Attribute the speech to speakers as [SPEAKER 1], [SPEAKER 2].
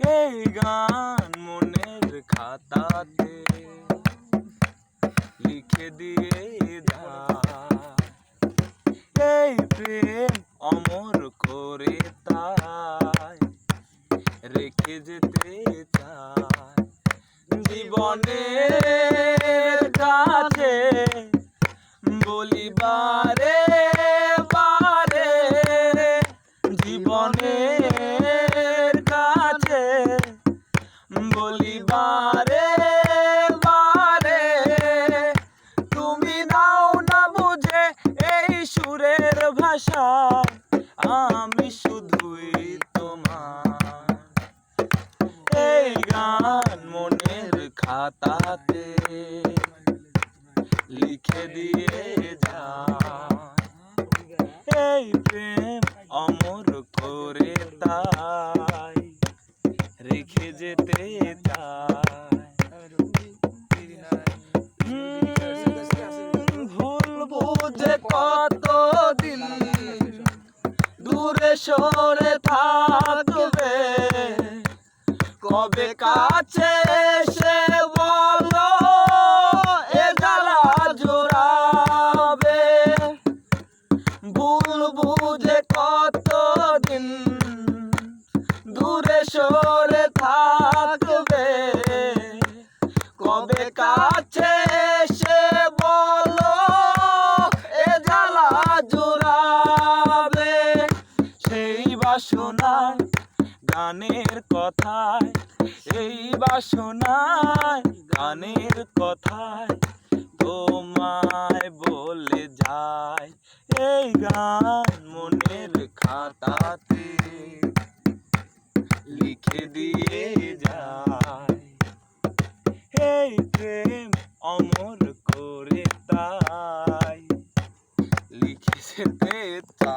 [SPEAKER 1] এই গান মনের খাতাতে লিখে দিয়ে যায়, এই প্রেম অমর করে তাই রেখে যেতে চায় জীবনের কাছে বলি বারে বারে, জীবনের কাছে বলি বারে বারে, তুমি দাও না বুঝে এই সুরের ভাষা, আমি শুধুই তোমার। এই গান মনের খাতাতে লিখে দিয়ে যায়, এই প্রেম অমর করে তাই রেখে যেতে চায়। ভুল বুঝে কতদিন দূরে সরে থাকবে, কবে কাছে এসে বলো এ জ্বালা জোড়াবে। ভুল বুঝে কতদিন দূরে সরে থাকবে, কবে কাছে এসে বলো এ জ্বালা জোড়াবে। সেই বাসনায় গানের কথায়, এই বাসনায় গানের কথায় তোমায় বলে যায়, এই গান মনের খাতাতে লিখে দিয়ে যায়, এই প্রেম অমর করে তাই লিখে যেতে চায়।